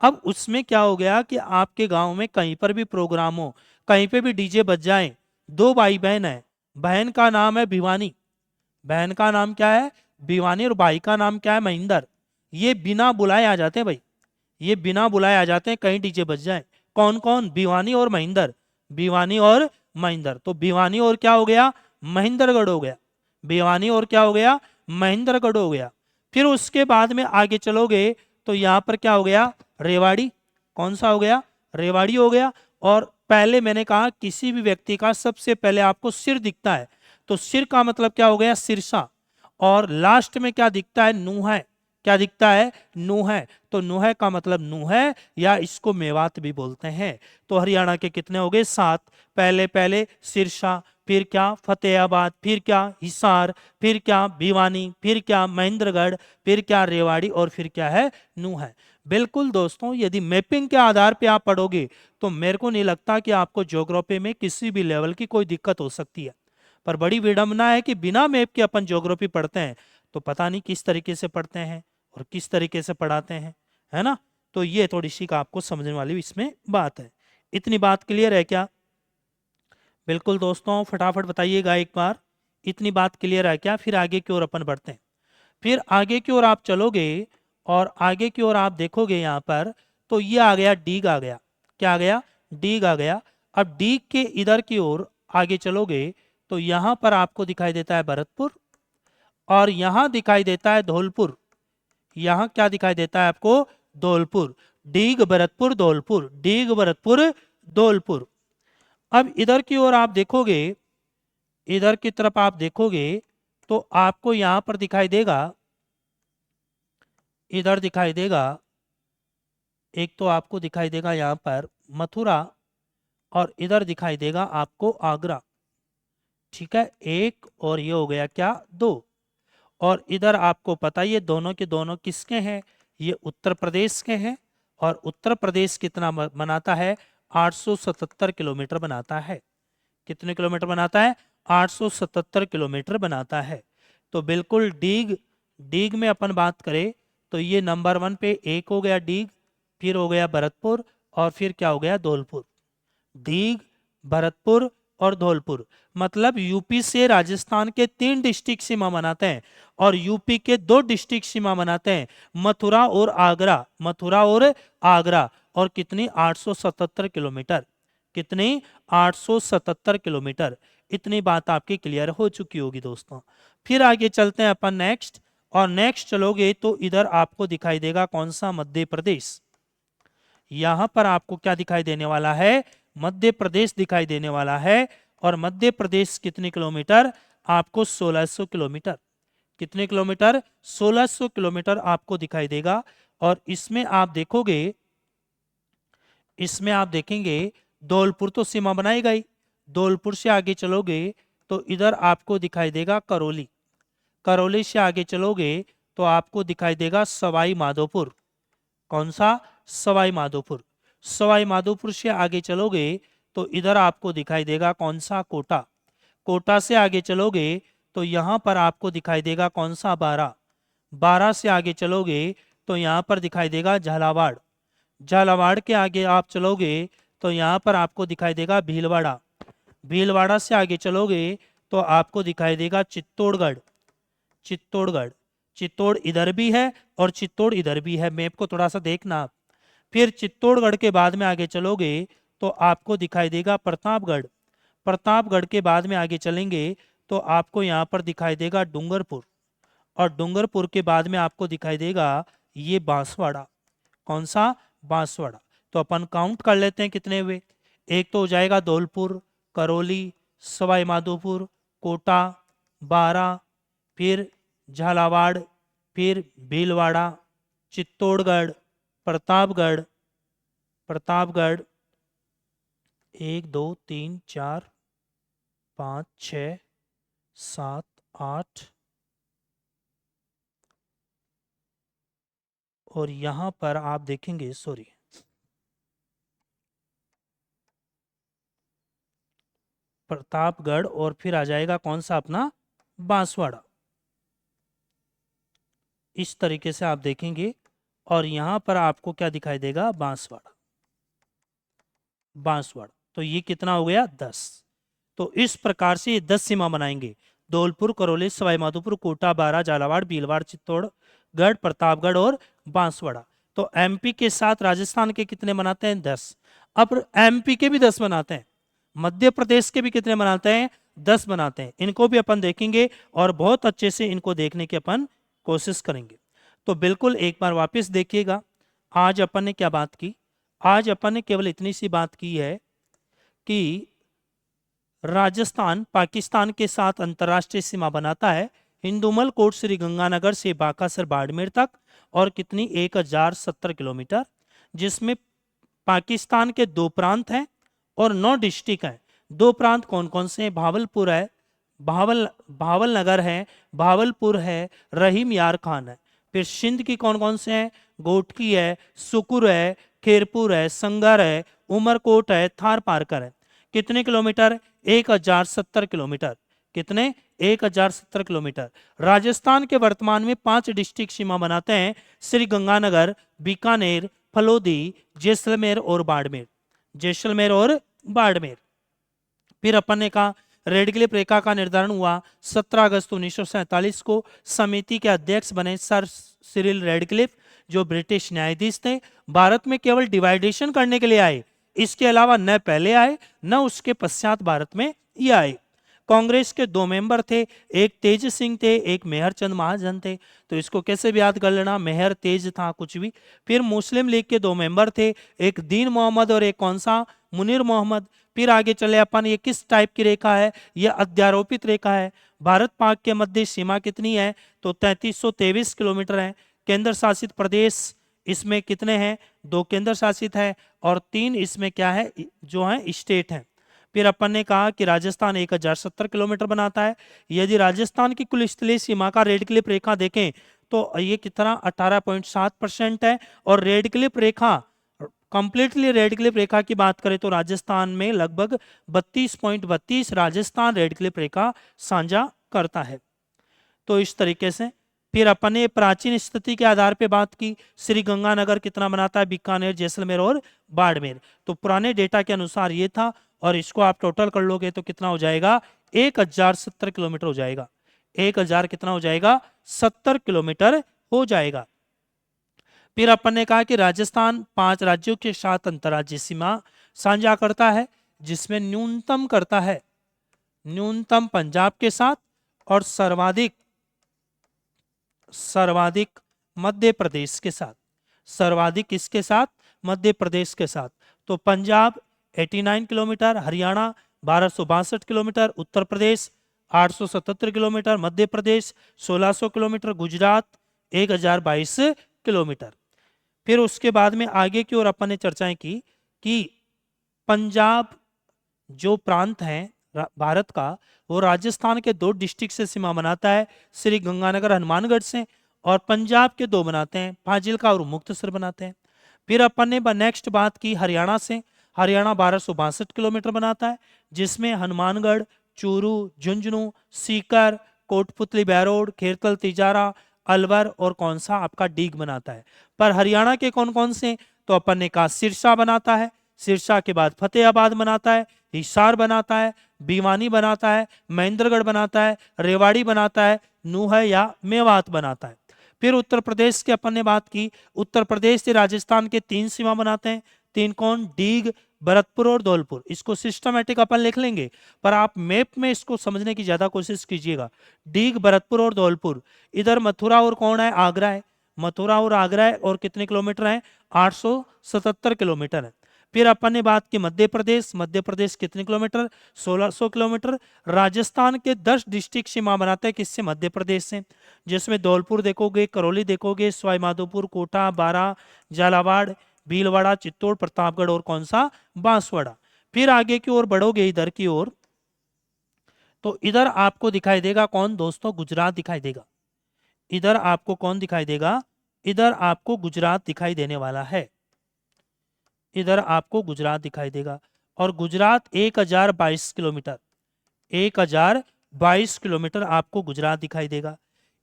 अब उसमें क्या हो गया कि आपके गांव में कहीं पर भी प्रोग्राम हो, कहीं पे भी डीजे बज जाए, दो भाई बहन है, बहन का नाम है भिवानी, बहन का नाम क्या है, भिवानी, और भाई का नाम क्या है, महेंद्र। ये बिना बुलाए आ जाते हैं भाई, ये बिना बुलाए आ जाते हैं, कहीं डीजे बज जाए। कौन कौन, भिवानी और महेंद्र, भिवानी और महेंद्र। तो भिवानी और क्या हो गया, महेंद्रगढ़ हो गया। भिवानी और क्या हो गया, महेंद्रगढ़ हो गया। फिर उसके बाद में आगे चलोगे तो यहाँ पर क्या हो गया, रेवाड़ी। कौन सा हो गया, रेवाड़ी हो गया। और पहले मैंने कहा किसी भी व्यक्ति का सबसे पहले आपको सिर दिखता है, तो सिर का मतलब क्या हो गया, सिरसा। और लास्ट में क्या दिखता है, नूह। क्या दिखता है, नूह। तो नूह का मतलब नूह, या इसको मेवात भी बोलते हैं। तो हरियाणा के कितने हो गए, 7। पहले पहले सिरसा, फिर क्या फतेहाबाद, फिर क्या हिसार, फिर क्या भिवानी, फिर क्या महेंद्रगढ़, फिर क्या रेवाड़ी, और फिर क्या है, नूह। बिल्कुल दोस्तों, यदि मैपिंग के आधार पे आप पढ़ोगे तो मेरे को नहीं लगता कि आपको ज्योग्राफी में किसी भी लेवल की कोई दिक्कत हो सकती है। पर बड़ी विडंबना है कि बिना मैप के अपन ज्योग्राफी पढ़ते हैं तो पता नहीं किस तरीके से पढ़ते हैं और किस तरीके से पढ़ाते हैं, है ना। तो ये थोड़ी सी का आपको समझने वाली इसमें बात है। इतनी बात क्लियर है क्या? बिल्कुल दोस्तों, फटाफट बताइएगा एक बार, इतनी बात क्लियर है क्या? फिर आगे की ओर अपन बढ़ते हैं। फिर आगे की ओर आप चलोगे और आगे की ओर आप देखोगे यहाँ पर, तो ये आ गया डीग आ गया। क्या आ गया? डीग आ गया। अब डीग के इधर की ओर आगे चलोगे तो यहाँ पर आपको दिखाई देता है भरतपुर और यहाँ दिखाई देता है धौलपुर। यहाँ क्या दिखाई देता है आपको? धौलपुर। डीग भरतपुर धौलपुर, डीग भरतपुर धौलपुर। अब इधर की ओर आप देखोगे, इधर की तरफ आप देखोगे तो आपको यहां पर दिखाई देगा, इधर दिखाई देगा, एक तो आपको दिखाई देगा यहां पर मथुरा और इधर दिखाई देगा आपको आगरा। ठीक है, एक और ये हो गया क्या? दो। और इधर आपको पता ही है दोनों के दोनों किसके हैं? ये उत्तर प्रदेश के हैं। और उत्तर प्रदेश कितना बनाता है? 877 किलोमीटर बनाता है। कितने किलोमीटर बनाता है? 877 किलोमीटर बनाता है। तो बिल्कुल डीग, डीग में अपन बात करें तो ये नंबर 1 पे एक हो गया डीग, फिर हो गया भरतपुर और फिर क्या हो गया? धौलपुर। डीग, भरतपुर और धौलपुर, मतलब यूपी से राजस्थान के 3 डिस्ट्रिक्ट सीमा बनाते हैं और यूपी के 2 डिस्ट्रिक्ट सीमा बनाते हैं, मथुरा और आगरा, मथुरा और आगरा। और कितनी? 877 किलोमीटर। कितनी? 877 किलोमीटर। इतनी बात आपकी क्लियर हो चुकी होगी दोस्तों। फिर आगे चलते हैं अपन नेक्स्ट, और नेक्स्ट चलोगे तो इधर आपको दिखाई देगा कौन सा? मध्य प्रदेश। यहां पर आपको क्या दिखाई देने वाला है? मध्य प्रदेश दिखाई देने वाला है। और मध्य प्रदेश कितने किलोमीटर? आपको 1600 किलोमीटर। कितने किलोमीटर? 1600 किलोमीटर आपको दिखाई देगा। और इसमें आप देखोगे, इसमें आप देखेंगे धौलपुर तो सीमा बनाएगा ही। धौलपुर से आगे चलोगे तो इधर आपको दिखाई देगा करौली। करौली से आगे चलोगे तो आपको दिखाई देगा सवाई माधोपुर। कौन सा? सवाई माधोपुर। सवाई माधोपुर से आगे चलोगे तो इधर आपको दिखाई देगा कौन सा? कोटा। कोटा से आगे चलोगे तो यहाँ पर आपको दिखाई देगा कौन सा? बारा। बारा से आगे चलोगे तो यहाँ पर दिखाई देगा झालावाड़। झालावाड़ के आगे आप चलोगे तो यहाँ पर आपको दिखाई देगा भीलवाड़ा। भीलवाड़ा से आगे चलोगे तो आपको दिखाई देगा चित्तौड़गढ़। चित्तौड़गढ़, चित्तौड़ इधर भी है और चित्तौड़ इधर भी है, मैप को थोड़ा सा देखना आप। फिर चित्तौड़गढ़ के बाद में आगे चलोगे तो आपको दिखाई देगा प्रतापगढ़। प्रतापगढ़ के बाद में आगे चलेंगे तो आपको यहाँ पर दिखाई देगा डूंगरपुर। और डूंगरपुर के बाद में आपको दिखाई देगा ये बांसवाड़ा। कौन सा? बांसवाड़ा। तो अपन काउंट कर लेते हैं कितने हुए। एक तो हो जाएगा धौलपुर, करौली, सवाई माधोपुर, कोटा, बारा, फिर झालावाड़, फिर भीलवाड़ा, चित्तौड़गढ़, प्रतापगढ़, प्रतापगढ़ 1 2 3 4 5 6 7 8 और यहाँ पर आप देखेंगे, सॉरी, प्रतापगढ़ और फिर आ जाएगा कौन सा? अपना बांसवाड़ा। इस तरीके से आप देखेंगे और यहाँ पर आपको क्या दिखाई देगा? बांसवाड़ा। बांसवाड़ा। तो ये कितना हो गया? 10। तो इस प्रकार से 10 सीमा बनाएंगे। धौलपुर, करौली, सवाई माधोपुर, कोटा, बारा, झालावाड़, भीलवाड़, चित्तौड़गढ़, प्रतापगढ़ और बांसवाड़ा। तो एमपी के साथ राजस्थान के कितने बनाते हैं? 10। अब एमपी के भी 10 बनाते हैं, मध्य प्रदेश के भी कितने बनाते हैं? 10 बनाते हैं। इनको भी अपन देखेंगे और बहुत अच्छे से इनको देखने की अपन कोशिश करेंगे। तो बिल्कुल एक बार वापस देखिएगा, आज अपन ने क्या बात की। आज अपन ने केवल इतनी सी बात की है कि राजस्थान पाकिस्तान के साथ अंतर्राष्ट्रीय सीमा बनाता है। हिंदुमल कोट श्री गंगानगर से बाकासर बाड़मेर तक और कितनी? 1070 किलोमीटर, जिसमें पाकिस्तान के 2 प्रांत हैं और 9 डिस्ट्रिक्ट हैं। 2 प्रांत कौन कौन से हैं? भावलपुर है, भावल नगर है, भावलपुर है, रहीम यार खान है। फिर सिंध की कौन कौन से हैं? गोटकी है, सुकुर है, खेरपुर है, संगर है, उमरकोट है, थार पारकर है। कितने किलोमीटर? 1070 किलोमीटर। कितने? 1070 किलोमीटर। राजस्थान के वर्तमान में 5 डिस्ट्रिक्ट सीमा बनाते हैं, श्री गंगानगर, बीकानेर, फलोदी, जैसलमेर और बाड़मेर। जैसलमेर और बाड़मेर। फिर अपन ने कहा रेडक्लिफ रेखा का निर्धारण हुआ 17 अगस्त 1947 को। समिति के अध्यक्ष बने सर सिरिल रेडक्लिफ, जो ब्रिटिश न्यायाधीश थे। भारत में केवल डिवाइडेशन करने के लिए आए, इसके अलावा न पहले आए न उसके पश्चात भारत में ये आए। कांग्रेस के 2 मेंबर थे, एक तेज सिंह थे, एक मेहर चंद महाजन थे। तो इसको कैसे भी याद कर लेना, मेहर तेज था कुछ भी। फिर मुस्लिम लीग के 2 मेंबर थे, एक दीन मोहम्मद और एक कौन सा? मुनीर मोहम्मद। फिर आगे चले अपन, ये किस टाइप की रेखा है? ये अध्यारोपित रेखा है। भारत पाक के मध्य सीमा कितनी है? तो 3323 किलोमीटर है। केंद्र शासित प्रदेश इसमें कितने हैं? 2 केंद्र शासित है और 3 इसमें क्या है, जो है स्टेट है। फिर अपन ने कहा कि राजस्थान 1070 किलोमीटर बनाता है। यदि राजस्थान की कुल स्थलीय सीमा का रेडक्लिफ रेखा देखें तो ये कितना 18.7% है। और रेडक्लिफ रेखा कंप्लीटली रेडक्लिफ रेखा की बात करें तो राजस्थान में लगभग 32.32 राजस्थान रेडक्लिफ रेखा साझा करता है। तो इस तरीके से फिर अपन ने प्राचीन स्थिति के आधार पे बात की, श्री गंगानगर कितना बनाता है, बीकानेर, जैसलमेर और बाड़मेर। तो पुराने डेटा के अनुसार ये था, और इसको आप टोटल कर लोगे तो कितना हो जाएगा? 1070 किलोमीटर हो जाएगा। 1000 कितना हो जाएगा? 70 किलोमीटर हो जाएगा। फिर अपन ने कहा कि राजस्थान 5 राज्यों के साथ अंतर्राज्यीय सीमा साझा करता है, जिसमें न्यूनतम करता है, न्यूनतम पंजाब के साथ और सर्वाधिक मध्य प्रदेश के साथ। सर्वाधिक किसके साथ? मध्य प्रदेश के साथ। तो Punjab 89 kilometre, Haryana 1262 kilometre, Uttar Pradesh 877 kilometre, Madhya Pradesh 1600 kilometre, Gujarat 1022 kilometre. फिर उसके बाद में आगे की ओर अपन ने चर्चाएं की कि पंजाब जो प्रांत है भारत का, वो राजस्थान के 2 डिस्ट्रिक्ट से सीमा बनाता है, श्री गंगानगर हनुमानगढ़ से, और पंजाब के 2 बनाते हैं, फाजिल्का और मुक्तसर बनाते हैं। फिर अपन ने नेक्स्ट बात की हरियाणा से। हरियाणा 1262 किलोमीटर बनाता है, जिसमें हनुमानगढ़, चूरू, झुंझुनू, सीकर, कोटपुतली बैरोड, खेरकल, तिजारा, अलवर और कौन सा आपका डीग बनाता है। पर हरियाणा के कौन कौन से? तो अपन ने कहा सिरसा बनाता है, सिरसा के बाद फतेहाबाद बनाता है, हिसार बनाता है, भिवानी बनाता है, महेंद्रगढ़ बनाता है, रेवाड़ी बनाता है, नूह या मेवात बनाता है। फिर उत्तर प्रदेश की अपन ने बात की। उत्तर प्रदेश से राजस्थान के 3 सीमा बनाते हैं। 3 कौन? डीग, भरतपुर और धौलपुर। इसको सिस्टमैटिक अपन लिख लेंगे, पर आप मैप में इसको समझने की ज्यादा कोशिश कीजिएगा। डीग, भरतपुर और धौलपुर। इधर मथुरा और कौन है? आगरा है। मथुरा और आगरा है, और कितने किलोमीटर है? 877 किलोमीटर है। फिर अपन ने बात की मध्य प्रदेश। मध्य प्रदेश कितने किलोमीटर? 1600 किलोमीटर। राजस्थान के 10 डिस्ट्रिक्ट सीमा बनाते हैं, किससे? मध्य प्रदेश से, जिसमें धौलपुर देखोगे, करौली देखोगे, सवाईमाधोपुर, कोटा, बारां, झालावाड़, भीलवाड़ा, चित्तौड़, प्रतापगढ़ और कौन सा? बांसवाड़ा। फिर आगे की ओर बढ़ोगे इधर की ओर, तो इधर आपको दिखाई देगा कौन दोस्तों? गुजरात दिखाई देगा। इधर आपको कौन दिखाई देगा? इधर आपको गुजरात दिखाई देने वाला है। इधर आपको गुजरात दिखाई देगा, और गुजरात 1022 किलोमीटर, 1022 किलोमीटर आपको गुजरात दिखाई देगा।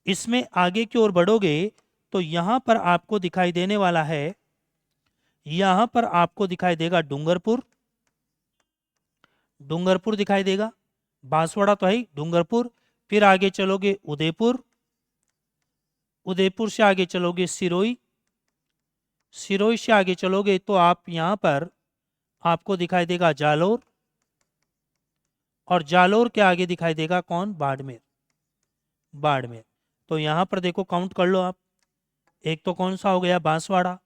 इसमें आगे की ओर बढ़ोगे तो यहां पर आपको दिखाई देने वाला है, यहां पर आपको दिखाई देगा डूंगरपुर। डूंगरपुर दिखाई देगा, बांसवाड़ा तो है ही, डूंगरपुर। फिर आगे चलोगे उदयपुर, उदयपुर से आगे चलोगे सिरोही, सिरोही से आगे चलोगे तो आप यहां पर आपको दिखाई देगा जालोर, और जालोर के आगे दिखाई देगा कौन? बाड़मेर। बाड़मेर। तो यहां पर देखो काउंट कर लो आप, एक तो कौन सा हो गया? बांसवाड़ा,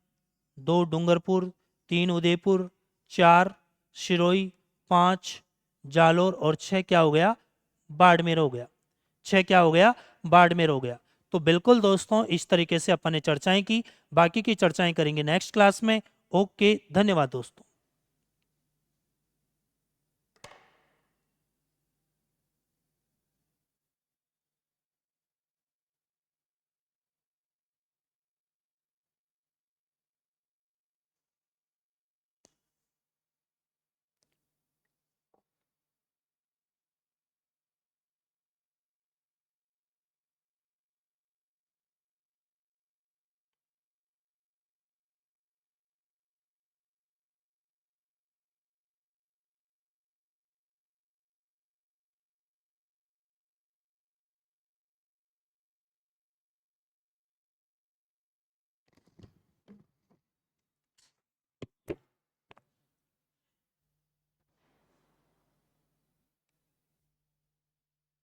2 डूंगरपुर, 3 उदयपुर, 4 सिरोही, 5 जालोर, और 6 क्या हो गया? बाड़मेर हो गया। 6 क्या हो गया? बाड़मेर हो गया। तो बिल्कुल दोस्तों इस तरीके से अपन ने चर्चाएं की, बाकी की चर्चाएं करेंगे नेक्स्ट क्लास में। ओके, धन्यवाद दोस्तों।